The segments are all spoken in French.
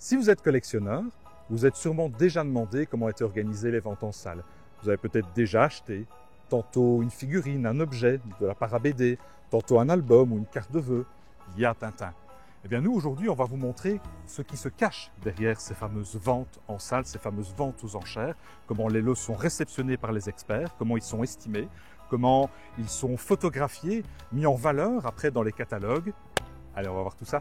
Si vous êtes collectionneur, vous êtes sûrement déjà demandé comment étaient organisées les ventes en salle. Vous avez peut-être déjà acheté tantôt une figurine, un objet de la para-BD, tantôt un album ou une carte de vœux. Il y a Tintin. Eh bien nous, aujourd'hui, on va vous montrer ce qui se cache derrière ces fameuses ventes en salle, ces fameuses ventes aux enchères, comment les lots sont réceptionnés par les experts, comment ils sont estimés, comment ils sont photographiés, mis en valeur après dans les catalogues. Allez, on va voir tout ça.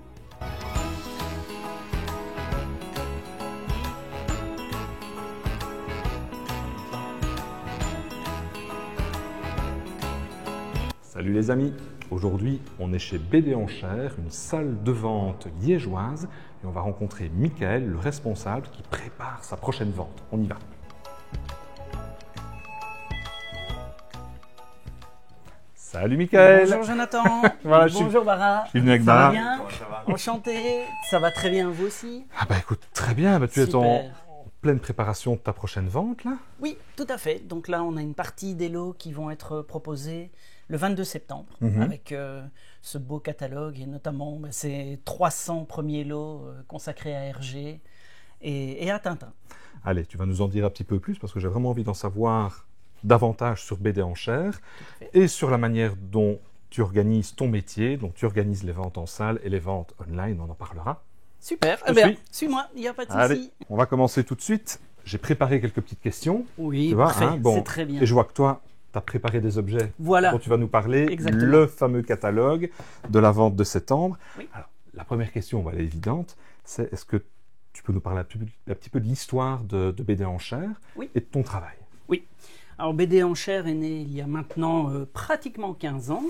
Salut les amis, aujourd'hui on est chez BD Enchères, une salle de vente liégeoise et on va rencontrer Michael, le responsable qui prépare sa prochaine vente. On y va. Salut Michael. Bonjour Jonathan. Voilà, bonjour Bara. Je suis venu avec ça Bara. va bien? Comment ça va? Enchanté. Ça va très bien, vous aussi? Ah bah écoute, très bien, tu es en Super. pleine préparation de ta prochaine vente là? Oui, tout à fait. Donc là, on a une partie des lots qui vont être proposés le 22 septembre avec ce beau catalogue et notamment ces 300 premiers lots consacrés à Hergé et à Tintin. Allez, tu vas nous en dire un petit peu plus parce que j'ai vraiment envie d'en savoir davantage sur BD Enchères et sur la manière dont tu organises ton métier, dont tu organises les ventes en salle et les ventes online, on en parlera. Super. Je Eh bien, suis. suis-moi, il n'y a pas de Allez, souci. on va commencer tout de suite. J'ai préparé quelques petites questions. Oui, Tu vois, parfait. hein, bon, C'est très bien. Et je vois que toi, tu as préparé des objets Voilà. dont tu vas nous parler. Exactement. Le fameux catalogue de la vente de septembre. Oui. Alors, la première question, elle est évidente, c'est est-ce que tu peux nous parler un petit peu de l'histoire de BD Enchères Oui. et de ton travail? Oui. Alors BD Enchères est né il y a maintenant pratiquement 15 ans.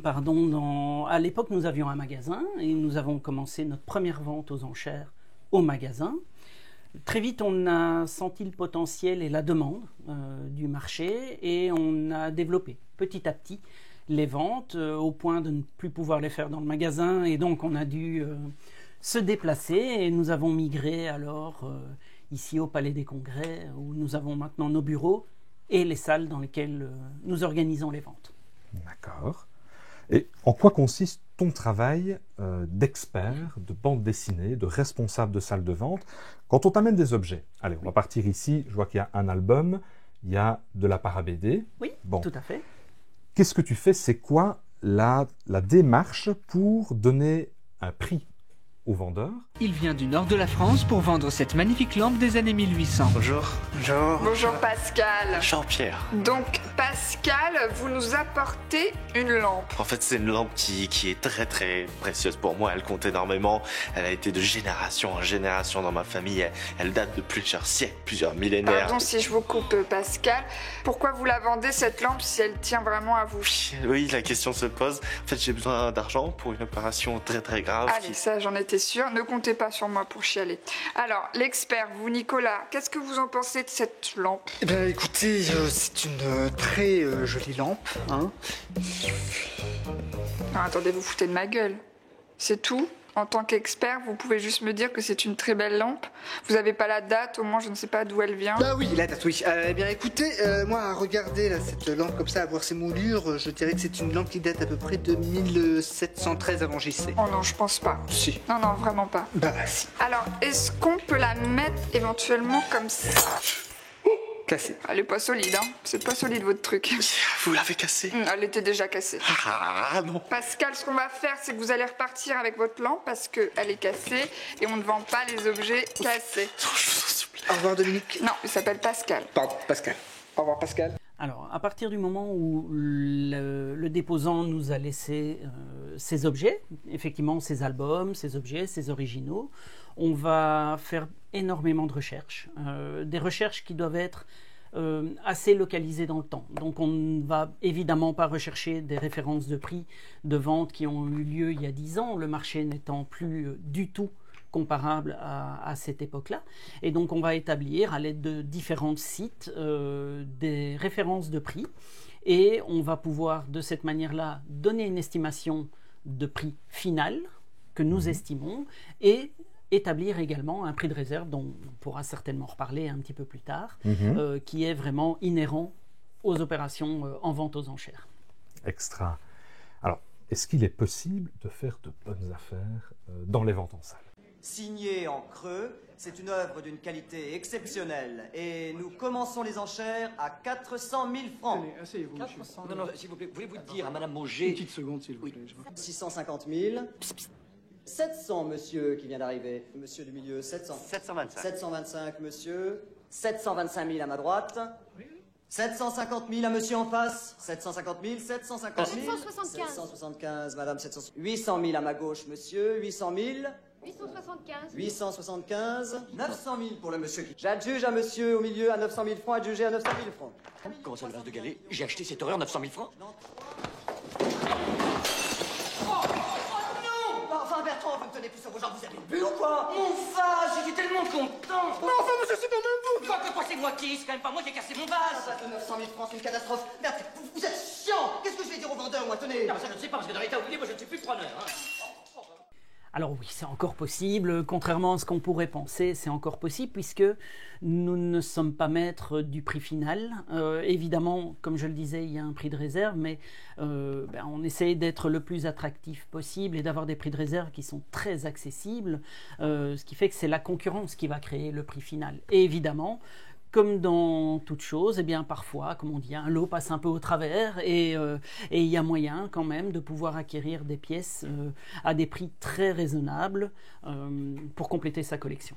Pardon, à l'époque, nous avions un magasin et nous avons commencé notre première vente aux enchères au magasin. Très vite, on a senti le potentiel et la demande du marché et on a développé petit à petit les ventes au point de ne plus pouvoir les faire dans le magasin et donc on a dû se déplacer et nous avons migré alors ici au Palais des Congrès où nous avons maintenant nos bureaux et les salles dans lesquelles nous organisons les ventes. D'accord. Et en quoi consiste ton travail d'expert, de bande dessinée, de responsable de salle de vente quand on t'amène des objets? Allez, on va partir ici. Je vois qu'il y a un album, il y a de la para-BD. Oui, Bon. tout à fait. Qu'est-ce que tu fais? C'est quoi la démarche pour donner un prix au vendeur? Il vient du nord de la France pour vendre cette magnifique lampe des années 1800. Bonjour. Bonjour. Bonjour Pascal. Jean-Pierre. Donc Pascal, vous nous apportez une lampe. En fait, c'est une lampe qui est très très précieuse pour moi. Elle compte énormément. Elle a été de génération en génération dans ma famille. Elle date de plusieurs siècles, plusieurs millénaires. Pardon si je vous coupe Pascal. Pourquoi vous la vendez cette lampe si elle tient vraiment à vous? Oui, la question se pose. En fait, j'ai besoin d'argent pour une opération très très grave. Allez, ça j'en étais sûre. Ne comptez pas sur moi pour chialer. Alors, l'expert, vous Nicolas, qu'est-ce que vous en pensez de cette lampe? Eh ben écoutez, c'est une très jolie lampe, hein. Non, attendez, vous foutez de ma gueule. C'est tout? En tant qu'expert, vous pouvez juste me dire que c'est une très belle lampe. Vous avez pas la date, au moins je ne sais pas d'où elle vient. Ah oui, la date, oui. Eh bien écoutez, moi à regarder là, cette lampe comme ça, à voir ses moulures, je dirais que c'est une lampe qui date à peu près de 1713 avant JC. Oh non, je pense pas. Si. Non, non, vraiment pas. Bah si. Alors, est-ce qu'on peut la mettre éventuellement comme ça? Cassé. Elle est pas solide, hein. C'est pas solide votre truc. Vous l'avez cassée? Elle était déjà cassée. Ah non. Pascal, ce qu'on va faire, c'est que vous allez repartir avec votre lampe parce qu'elle est cassée et on ne vend pas les objets cassés. Je vous en supplie. Au revoir Dominique. Non, il s'appelle Pascal. Pardon, Pascal. Au revoir Pascal. Alors, à partir du moment où le déposant nous a laissé ses objets, effectivement ses albums, ses objets, ses originaux, on va faire énormément de recherches, des recherches qui doivent être assez localisées dans le temps. Donc on ne va évidemment pas rechercher des références de prix de vente qui ont eu lieu il y a 10 ans, le marché n'étant plus du tout comparable à cette époque-là. Et donc on va établir à l'aide de différents sites des références de prix et on va pouvoir de cette manière-là donner une estimation de prix final que nous estimons et établir également un prix de réserve dont on pourra certainement reparler un petit peu plus tard, qui est vraiment inhérent aux opérations en vente aux enchères. Extra. Alors, est-ce qu'il est possible de faire de bonnes affaires dans les ventes en salle? signée en creux. C'est une œuvre d'une qualité exceptionnelle. Et nous commençons les enchères à 400 000 francs. Allez, asseyez-vous, monsieur. Non, non, s'il vous plaît, voulez-vous dire à Madame Mauger... Une petite seconde, s'il vous plaît. 650 000. 700, monsieur, qui vient d'arriver. Monsieur du milieu, 700. 725. 725, monsieur. 725 000 à ma droite. 750 000 à monsieur en face. 750 000, 750 000. 775. 775, madame, 700. 800 000 à ma gauche, monsieur. 800 000. 875. 875. 900 000 pour le monsieur qui... J'adjuge à monsieur au milieu à 900 000 francs, adjugé à 900 000 francs. Comment ça, le vase de Galets? J'ai acheté cette horreur 900 000 francs. Enfin, Bertrand, vous me tenez plus sur vos jambes, vous avez bu ou quoi? Mon vase, j'étais tellement content. Mais enfin, monsieur, c'est quand même vous. Quoi que c'est moi qui? C'est quand même pas moi qui ai cassé mon vase. Un vase de 900 000 francs, c'est une catastrophe. Merde, vous êtes chiant. Qu'est-ce que je vais dire au vendeur, moi, tenez? Non, mais ça, je ne sais pas, parce que dans l'état où il est, moi, je ne suis plus preneur. Hein. Alors oui, c'est encore possible, contrairement à ce qu'on pourrait penser, c'est encore possible puisque nous ne sommes pas maîtres du prix final. Évidemment, comme je le disais, il y a un prix de réserve, mais on essaye d'être le plus attractif possible et d'avoir des prix de réserve qui sont très accessibles, ce qui fait que c'est la concurrence qui va créer le prix final. Et évidemment, comme dans toute chose, eh bien parfois, comme on dit, un lot passe un peu au travers et il y a moyen quand même de pouvoir acquérir des pièces à des prix très raisonnables pour compléter sa collection.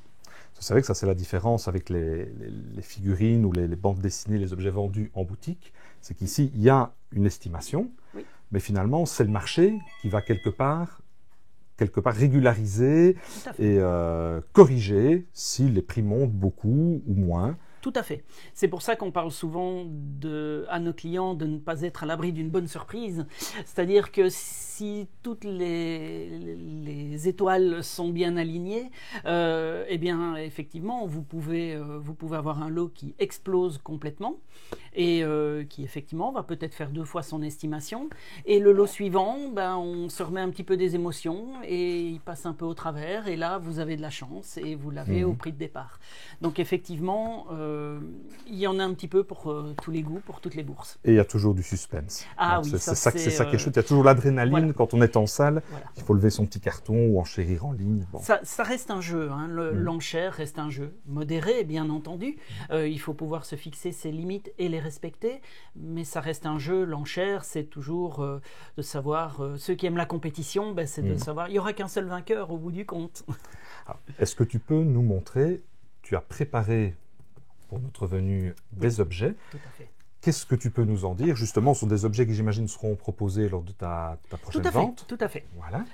Vous savez que ça c'est la différence avec les figurines ou les bandes dessinées, les objets vendus en boutique, c'est qu'ici il y a une estimation, oui, mais finalement c'est le marché qui va quelque part régulariser et corriger si les prix montent beaucoup ou moins. Tout à fait. C'est pour ça qu'on parle souvent à nos clients de ne pas être à l'abri d'une bonne surprise. C'est-à-dire que si toutes les étoiles sont bien alignées, eh bien, effectivement, vous pouvez avoir un lot qui explose complètement et qui, effectivement, va peut-être faire 2 fois son estimation. Et le lot suivant, on se remet un petit peu des émotions et il passe un peu au travers. Et là, vous avez de la chance et vous l'avez au prix de départ. Donc, effectivement, il y en a un petit peu pour tous les goûts, pour toutes les bourses. Et il y a toujours du suspense. Ah oui, c'est ça qui est chouette. Il y a toujours l'adrénaline, voilà, quand on est en salle. Voilà. Il faut lever son petit carton ou enchérir en ligne. Bon. Ça reste un jeu. Hein. L'enchère reste un jeu modéré, bien entendu. Il faut pouvoir se fixer ses limites et les respecter. Mais ça reste un jeu. L'enchère, c'est toujours de savoir... ceux qui aiment la compétition, c'est de savoir... Il n'y aura qu'un seul vainqueur au bout du compte. Est-ce que tu peux nous montrer... Tu as préparé pour notre venue des objets. Tout à fait. Qu'est-ce que tu peux nous en dire? Justement, ce sont des objets qui, j'imagine, seront proposés lors de ta prochaine vente. Tout à fait. Voilà,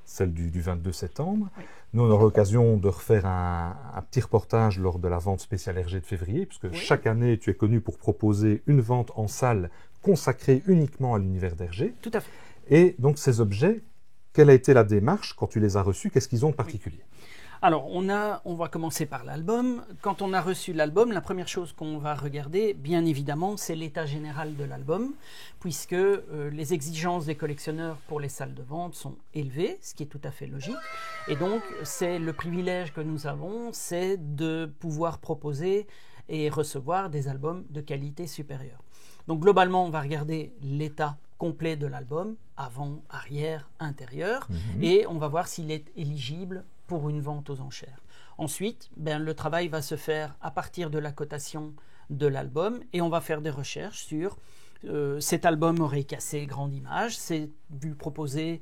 celle du 22 septembre. Oui. Nous, on aura l'occasion de refaire un petit reportage lors de la vente spéciale RG de février, puisque chaque année, tu es connu pour proposer une vente en salle consacrée uniquement à l'univers d'RG. Tout à fait. Et donc, ces objets, quelle a été la démarche quand tu les as reçus? Qu'est-ce qu'ils ont de particulier? Alors, on va commencer par l'album. Quand on a reçu l'album, la première chose qu'on va regarder, bien évidemment, c'est l'état général de l'album, puisque les exigences des collectionneurs pour les salles de vente sont élevées, ce qui est tout à fait logique. Et donc, c'est le privilège que nous avons, c'est de pouvoir proposer et recevoir des albums de qualité supérieure. Donc, globalement, on va regarder l'état complet de l'album, avant, arrière, intérieur, et on va voir s'il est éligible pour une vente aux enchères. Ensuite, le travail va se faire à partir de la cotation de l'album et on va faire des recherches sur cet album aurait cassé grande image, c'est vu proposer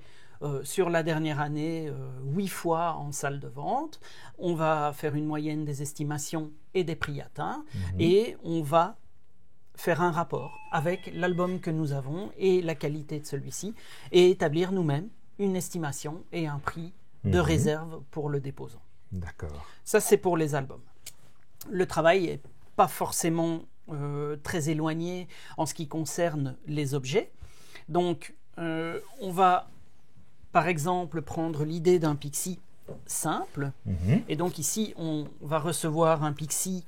sur la dernière année 8 fois en salle de vente. On va faire une moyenne des estimations et des prix atteints et on va faire un rapport avec l'album que nous avons et la qualité de celui-ci et établir nous-mêmes une estimation et un prix de réserve pour le déposant. D'accord. Ça, c'est pour les albums. Le travail n'est pas forcément très éloigné en ce qui concerne les objets. Donc, on va, par exemple, prendre l'idée d'un Pixie simple. Et donc, ici, on va recevoir un Pixie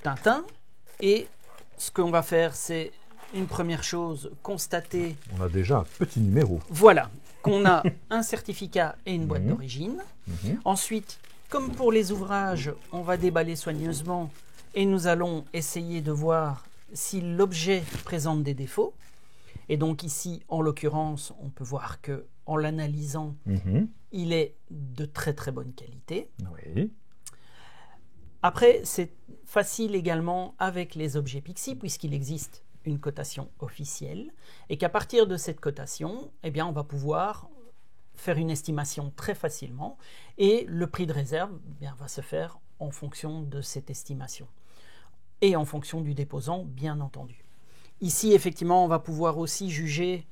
Tintin. Et ce qu'on va faire, c'est une première chose, constater... On a déjà un petit numéro. Voilà. Qu'on a un certificat et une boîte d'origine. Ensuite, comme pour les ouvrages, on va déballer soigneusement et nous allons essayer de voir si l'objet présente des défauts. Et donc ici, en l'occurrence, on peut voir que en l'analysant, Mhm. il est de très très bonne qualité. Oui. Après, c'est facile également avec les objets Pixie, puisqu'il existe une cotation officielle, et qu'à partir de cette cotation, eh bien, on va pouvoir faire une estimation très facilement, et le prix de réserve eh bien, va se faire en fonction de cette estimation, et en fonction du déposant, bien entendu. Ici, effectivement, on va pouvoir aussi juger,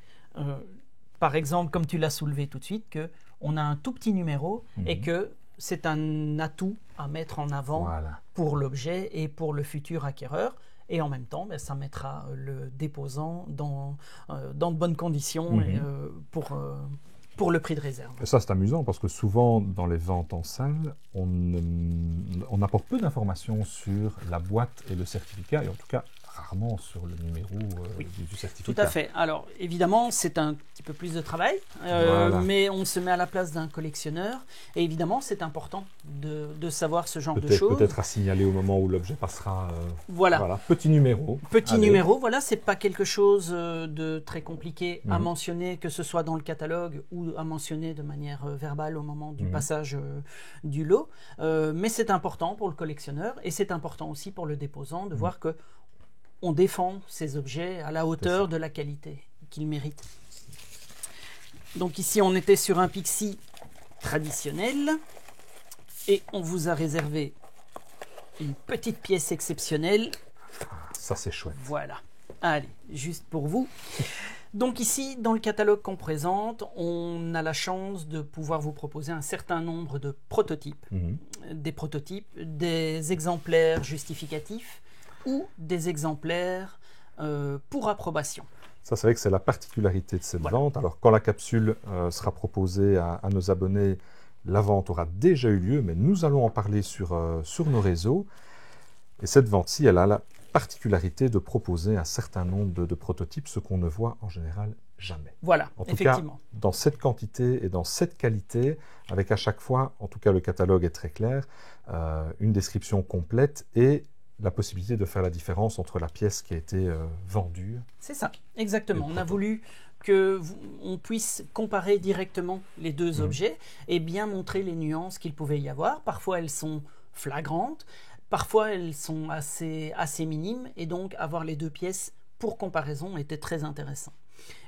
par exemple, comme tu l'as soulevé tout de suite, qu'on a un tout petit numéro, et que c'est un atout à mettre en avant Voilà. pour l'objet et pour le futur acquéreur. Et en même temps, ça mettra le déposant dans de bonnes conditions et, pour le prix de réserve. Et ça, c'est amusant parce que souvent, dans les ventes en salle, on apporte peu d'informations sur la boîte et le certificat, et en tout cas, rarement sur le numéro du certificat. Tout à fait. Alors, évidemment, c'est un petit peu plus de travail, Voilà. mais on se met à la place d'un collectionneur. Et évidemment, c'est important de savoir ce genre de choses. Peut-être à signaler au moment où l'objet passera. Voilà. Petit numéro. Petit Allez. numéro, voilà, c'est pas quelque chose de très compliqué à mentionner, que ce soit dans le catalogue ou à mentionner de manière verbale au moment du passage du lot. Mais c'est important pour le collectionneur et c'est important aussi pour le déposant de voir que on défend ces objets à la hauteur de la qualité qu'ils méritent. Donc ici, on était sur un Pixie traditionnel et on vous a réservé une petite pièce exceptionnelle. Ça, c'est chouette. Voilà. Allez, juste pour vous. Donc ici, dans le catalogue qu'on présente, on a la chance de pouvoir vous proposer un certain nombre de prototypes. Des prototypes, des exemplaires justificatifs ou des exemplaires pour approbation. Ça, c'est vrai que c'est la particularité de cette Voilà. vente. Alors, quand la capsule sera proposée à nos abonnés, la vente aura déjà eu lieu, mais nous allons en parler sur nos réseaux. Et cette vente-ci, elle a la particularité de proposer un certain nombre de prototypes, ce qu'on ne voit en général jamais. Voilà, En tout effectivement. cas, dans cette quantité et dans cette qualité, avec à chaque fois, en tout cas le catalogue est très clair, une description complète et la possibilité de faire la différence entre la pièce qui a été vendue. C'est ça, exactement. Et On a proto. voulu qu'on puisse comparer directement les deux objets et bien montrer les nuances qu'il pouvait y avoir. Parfois, elles sont flagrantes, parfois, elles sont assez minimes, et donc avoir les deux pièces pour comparaison était très intéressant.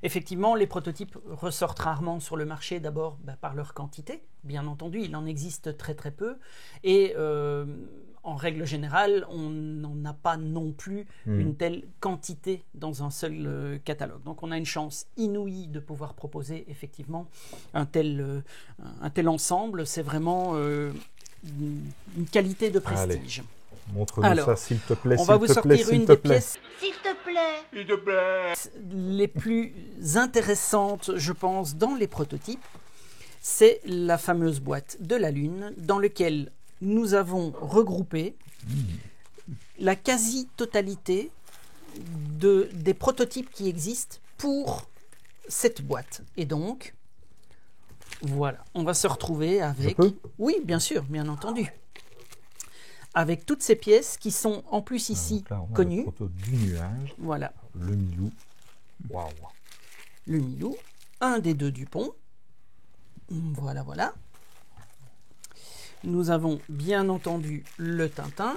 Effectivement, les prototypes ressortent rarement sur le marché, d'abord par leur quantité. Bien entendu, il en existe très très peu, et en règle générale, on n'en a pas non plus une telle quantité dans un seul catalogue. Donc on a une chance inouïe de pouvoir proposer effectivement un tel ensemble. C'est vraiment une qualité de prestige. Allez, montre-nous Alors, ça, s'il te plaît. On va vous sortir une des pièces S'il te plaît. les plus intéressantes, je pense, dans les prototypes. C'est la fameuse boîte de la Lune, dans laquelle nous avons regroupé la quasi-totalité des prototypes qui existent pour cette boîte. Et donc, voilà, on va se retrouver avec... peux ? Oui, bien sûr, bien entendu. Avec toutes ces pièces qui sont en plus ici Donc là, on a connues. le proto du nuage, Voilà, le Milou. Waouh. le Milou, un des deux Dupont. Voilà, voilà. Nous avons bien entendu le Tintin.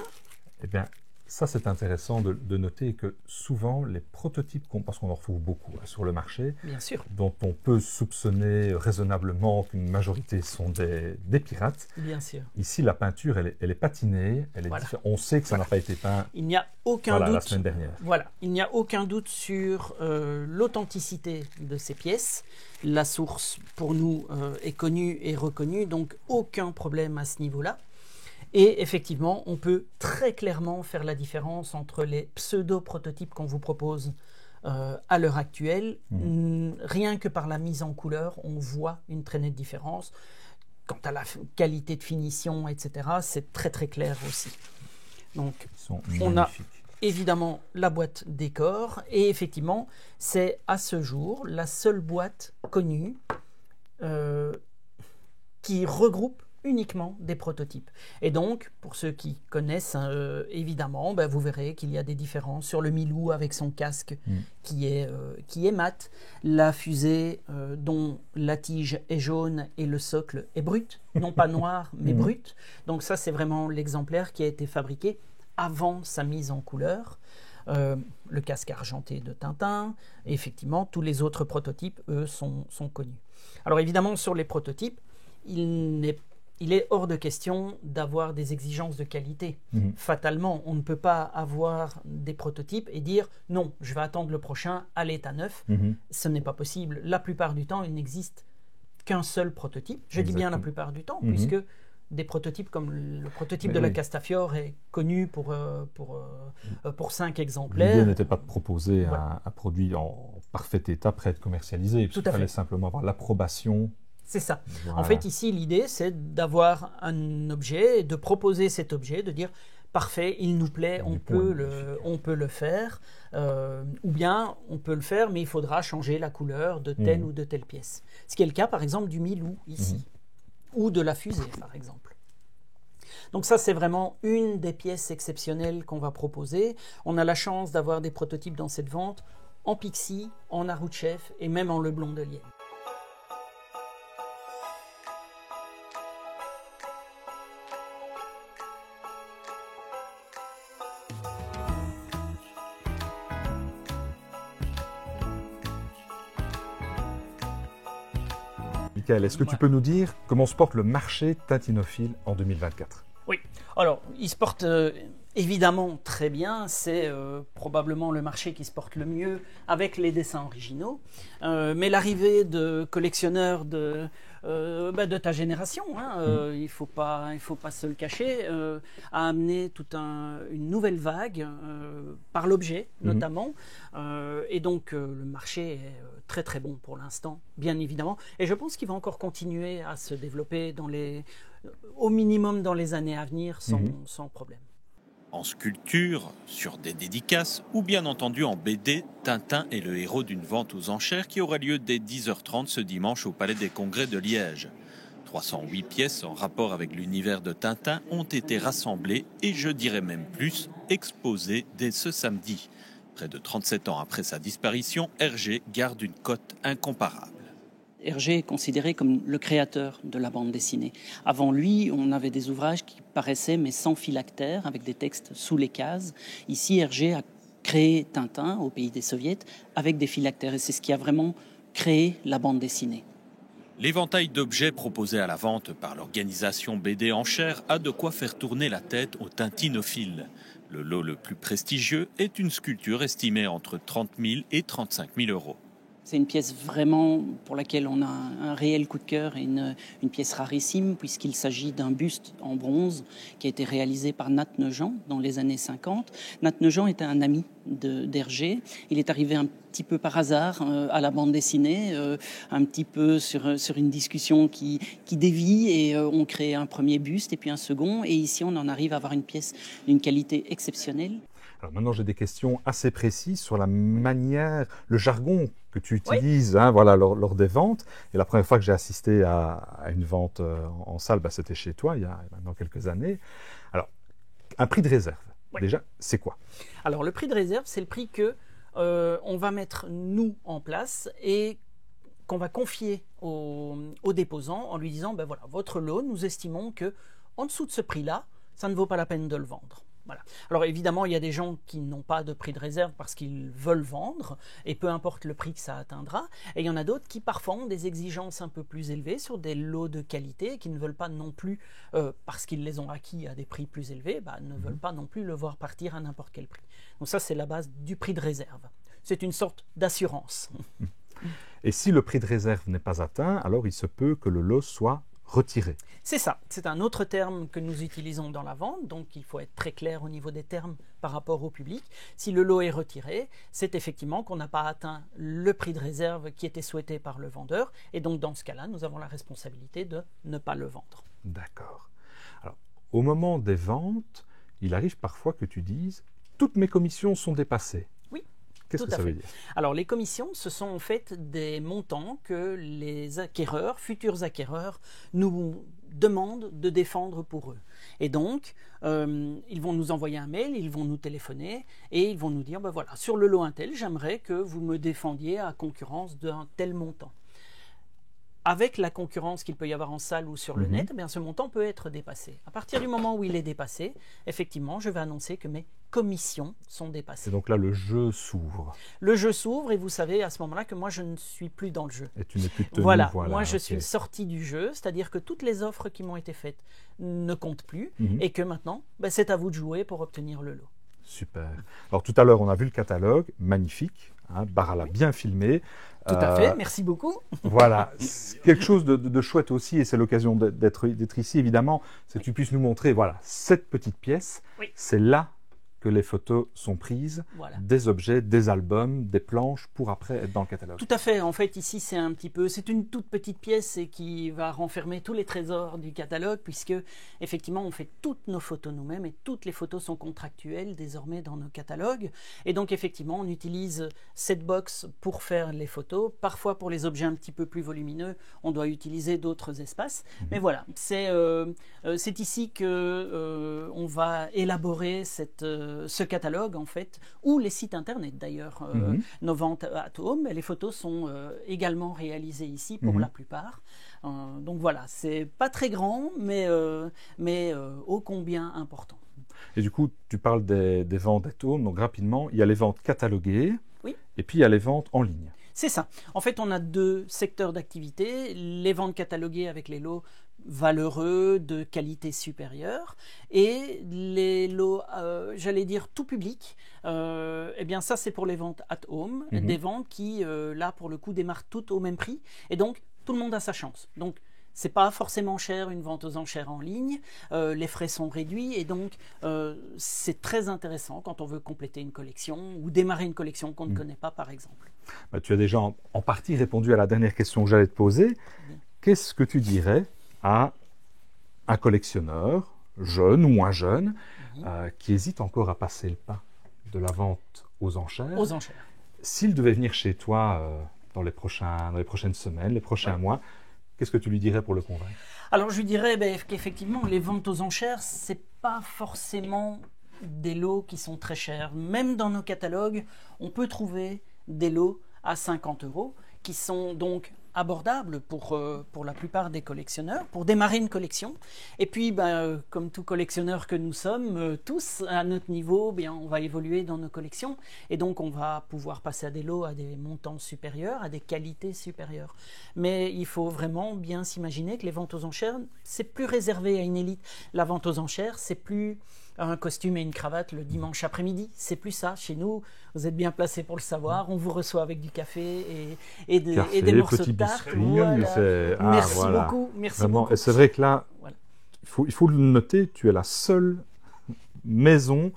Eh bien, ça, c'est intéressant de noter que souvent, les prototypes, parce qu'on en retrouve beaucoup sur le marché, Bien sûr, dont on peut soupçonner raisonnablement qu'une majorité sont des pirates. bien sûr. Ici, la peinture, elle est patinée, elle est Voilà. on sait que ça n'a pas été peint Il n'y a aucun la doute. semaine dernière. Voilà, il n'y a aucun doute sur l'authenticité de ces pièces. La source, pour nous, est connue et reconnue, donc aucun problème à ce niveau-là. Et effectivement, on peut très clairement faire la différence entre les pseudo-prototypes qu'on vous propose à l'heure actuelle. Rien que par la mise en couleur, on voit une très nette différence. Quant à la qualité de finition, etc., c'est très très clair aussi. Donc, Ils sont on a magnifiques. évidemment la boîte décor, et effectivement, c'est à ce jour la seule boîte connue qui regroupe uniquement des prototypes. Et donc, pour ceux qui connaissent, évidemment, vous verrez qu'il y a des différences sur le Milou avec son casque qui est mat, la fusée dont la tige est jaune et le socle est brut, non pas noir, mais brut. Donc ça, c'est vraiment l'exemplaire qui a été fabriqué avant sa mise en couleur. Le casque argenté de Tintin, et effectivement, tous les autres prototypes, eux, sont connus. Alors évidemment, sur les prototypes, il est hors de question d'avoir des exigences de qualité. Fatalement, on ne peut pas avoir des prototypes et dire « non, je vais attendre le prochain à l'état neuf ». Ce n'est pas possible. La plupart du temps, il n'existe qu'un seul prototype. Je dis bien la plupart du temps, puisque des prototypes comme le prototype de la Castafiore est connu pour 5 exemplaires. L'idée n'était pas de proposer un produit en parfait état, prêt à être commercialisé. Il fallait simplement avoir l'approbation. C'est ça. Voilà. En fait, ici, l'idée, c'est d'avoir un objet, de proposer cet objet, de dire parfait, il nous plaît, on peut le faire, ou bien on peut le faire, mais il faudra changer la couleur de telle ou de telle pièce. Ce qui est le cas, par exemple, du Milou, ici, ou de la fusée, par exemple. Donc ça, c'est vraiment une des pièces exceptionnelles qu'on va proposer. On a la chance d'avoir des prototypes dans cette vente en Pixie, en Aroutchev et même en Leblond de Lienne. Michael, est-ce que tu peux nous dire comment se porte le marché tintinophile en 2024 ? Oui, alors il se porte évidemment très bien, c'est probablement le marché qui se porte le mieux avec les dessins originaux, mais l'arrivée de collectionneurs de ta génération, il faut pas se le cacher, a amené toute une nouvelle vague par l'objet notamment, et donc le marché est très très bon pour l'instant, bien évidemment, et je pense qu'il va encore continuer à se développer au minimum dans les années à venir sans problème. En sculpture, sur des dédicaces ou bien entendu en BD, Tintin est le héros d'une vente aux enchères qui aura lieu dès 10h30 ce dimanche au Palais des Congrès de Liège. 308 pièces en rapport avec l'univers de Tintin ont été rassemblées et je dirais même plus, exposées dès ce samedi. Près de 37 ans après sa disparition, Hergé garde une cote incomparable. Hergé est considéré comme le créateur de la bande dessinée. Avant lui, on avait des ouvrages qui paraissaient mais sans phylactère, avec des textes sous les cases. Ici, Hergé a créé Tintin au pays des soviets avec des phylactères et c'est ce qui a vraiment créé la bande dessinée. L'éventail d'objets proposés à la vente par l'organisation BD Enchères a de quoi faire tourner la tête aux tintinophiles. Le lot le plus prestigieux est une sculpture estimée entre 30 000 et 35 000 euros. C'est une pièce vraiment pour laquelle on a un réel coup de cœur et une pièce rarissime puisqu'il s'agit d'un buste en bronze qui a été réalisé par Nat Nogent dans les années 50. Nat Nogent était un ami d'Hergé. Il est arrivé un petit peu par hasard à la bande dessinée, un petit peu sur une discussion qui dévie et on crée un premier buste et puis un second. Et ici, on en arrive à avoir une pièce d'une qualité exceptionnelle. Alors maintenant, j'ai des questions assez précises sur la manière, le jargon que tu utilises lors des ventes. Et la première fois que j'ai assisté à une vente en salle, c'était chez toi, il y a maintenant quelques années. Alors, un prix de réserve, déjà, c'est quoi ? Alors, le prix de réserve, c'est le prix que on va mettre, nous, en place et qu'on va confier au déposant en lui disant, voilà, votre lot, nous estimons que en dessous de ce prix-là, ça ne vaut pas la peine de le vendre. Voilà. Alors évidemment, il y a des gens qui n'ont pas de prix de réserve parce qu'ils veulent vendre, et peu importe le prix que ça atteindra. Et il y en a d'autres qui parfois ont des exigences un peu plus élevées sur des lots de qualité, qui ne veulent pas non plus, parce qu'ils les ont acquis à des prix plus élevés, ne veulent pas non plus le voir partir à n'importe quel prix. Donc ça, c'est la base du prix de réserve. C'est une sorte d'assurance. Et si le prix de réserve n'est pas atteint, alors il se peut que le lot soit retiré. C'est ça, c'est un autre terme que nous utilisons dans la vente, donc il faut être très clair au niveau des termes par rapport au public. Si le lot est retiré, c'est effectivement qu'on n'a pas atteint le prix de réserve qui était souhaité par le vendeur, et donc dans ce cas-là, nous avons la responsabilité de ne pas le vendre. D'accord. Alors, au moment des ventes, il arrive parfois que tu dises « toutes mes commissions sont dépassées ». Qu'est-ce que ça veut dire ? Alors, les commissions, ce sont en fait des montants que les acquéreurs, futurs acquéreurs, nous demande de défendre pour eux. Et donc, ils vont nous envoyer un mail, ils vont nous téléphoner et ils vont nous dire, ben voilà, sur le lot Intel, j'aimerais que vous me défendiez à concurrence d'un tel montant. Avec la concurrence qu'il peut y avoir en salle ou sur le net, eh bien, ce montant peut être dépassé. À partir du moment où il est dépassé, effectivement, je vais annoncer que mes commissions sont dépassées. Et donc là, le jeu s'ouvre. Le jeu s'ouvre et vous savez à ce moment-là que moi, je ne suis plus dans le jeu. Et tu n'es plus tenu. Voilà, moi je suis sorti du jeu, c'est-à-dire que toutes les offres qui m'ont été faites ne comptent plus et que maintenant, ben, c'est à vous de jouer pour obtenir le lot. Super. Alors tout à l'heure, on a vu le catalogue, magnifique. Bára l'a bien filmé. Tout à fait, merci beaucoup. Voilà, quelque chose de chouette aussi, et c'est l'occasion d'être ici, évidemment, c'est que tu puisses nous montrer, voilà, cette petite pièce, c'est là que les photos sont prises, des objets, des albums, des planches, pour après être dans le catalogue. Tout à fait, en fait ici c'est une toute petite pièce et qui va renfermer tous les trésors du catalogue, puisque effectivement on fait toutes nos photos nous-mêmes et toutes les photos sont contractuelles désormais dans nos catalogues, et donc effectivement on utilise cette box pour faire les photos, parfois pour les objets un petit peu plus volumineux on doit utiliser d'autres espaces, mais voilà, c'est ici que on va élaborer ce catalogue en fait, ou les sites internet d'ailleurs, nos ventes at home, les photos sont également réalisées ici pour la plupart. Donc voilà, c'est pas très grand, mais ô combien important. Et du coup, tu parles des ventes at home, donc rapidement, il y a les ventes cataloguées, et puis il y a les ventes en ligne. C'est ça. En fait, on a deux secteurs d'activité, les ventes cataloguées avec les lots valeureux, de qualité supérieure, et les lots, j'allais dire tout public, eh bien ça c'est pour les ventes at home, des ventes qui, là pour le coup, démarrent toutes au même prix, et donc tout le monde a sa chance. Donc c'est pas forcément cher une vente aux enchères en ligne, les frais sont réduits, et donc c'est très intéressant quand on veut compléter une collection, ou démarrer une collection qu'on ne connaît pas par exemple. Bah, tu as déjà en partie répondu à la dernière question que j'allais te poser. Qu'est-ce que tu dirais à un collectionneur, jeune ou moins jeune, qui hésite encore à passer le pas de la vente aux enchères? Aux enchères. S'il devait venir chez toi dans les prochaines semaines, les prochains mois, qu'est-ce que tu lui dirais pour le convaincre? Alors je lui dirais qu'effectivement, les ventes aux enchères, c'est pas forcément des lots qui sont très chers. Même dans nos catalogues, on peut trouver des lots à 50 € qui sont donc abordables pour la plupart des collectionneurs, pour démarrer une collection. Et puis, comme tout collectionneur que nous sommes, tous à notre niveau, on va évoluer dans nos collections. Et donc, on va pouvoir passer à des lots à des montants supérieurs, à des qualités supérieures. Mais il faut vraiment bien s'imaginer que les ventes aux enchères, c'est plus réservé à une élite. La vente aux enchères, c'est plus un costume et une cravate le dimanche après-midi. C'est plus ça. Chez nous, vous êtes bien placés pour le savoir. On vous reçoit avec du café et des morceaux de tarte. Merci beaucoup. Merci beaucoup. Et c'est vrai que là, il faut le noter, tu es la seule maison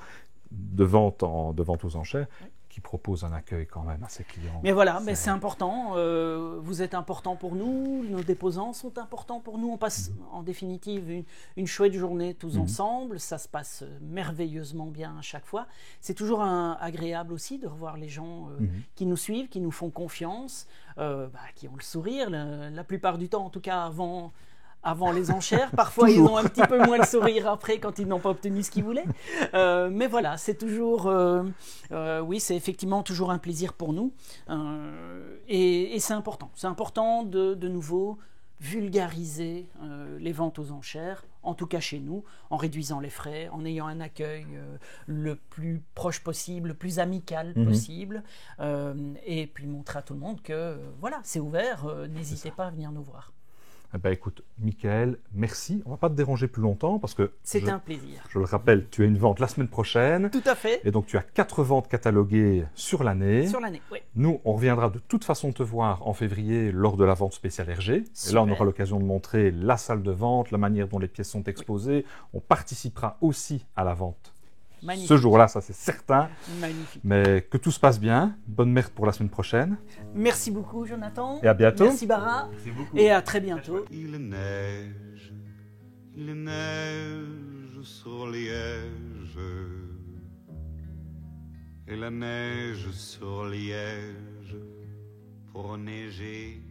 de vente aux enchères qui propose un accueil quand même à ses clients. Mais voilà, c'est important. Vous êtes important pour nous, nos déposants sont importants pour nous. On passe en définitive une chouette journée tous ensemble. Ça se passe merveilleusement bien à chaque fois. C'est toujours agréable aussi de revoir les gens qui nous suivent, qui nous font confiance, qui ont le sourire. La plupart du temps, en tout cas avant les enchères. Parfois, ils ont un petit peu moins le sourire après quand ils n'ont pas obtenu ce qu'ils voulaient. Mais voilà, c'est toujours... oui, c'est effectivement toujours un plaisir pour nous. Et c'est important. C'est important de nouveau vulgariser les ventes aux enchères, en tout cas chez nous, en réduisant les frais, en ayant un accueil le plus proche possible, le plus amical possible, et puis montrer à tout le monde que voilà, c'est ouvert, n'hésitez pas à venir nous voir. Écoute, Michael, merci. On ne va pas te déranger plus longtemps parce que... C'était un plaisir. Je le rappelle, tu as une vente la semaine prochaine. Tout à fait. Et donc, tu as 4 ventes cataloguées sur l'année. Sur l'année, oui. Nous, on reviendra de toute façon te voir en février lors de la vente spéciale RG. Super. Et là, on aura l'occasion de montrer la salle de vente, la manière dont les pièces sont exposées. On participera aussi à la vente. Magnifique. Ce jour-là, ça c'est certain. Magnifique. Mais que tout se passe bien. Bonne merde pour la semaine prochaine. Merci beaucoup, Jonathan. Et à bientôt. Merci, Bára. Et à très bientôt. Il neige sur Liège. Et la neige sur Liège pour neiger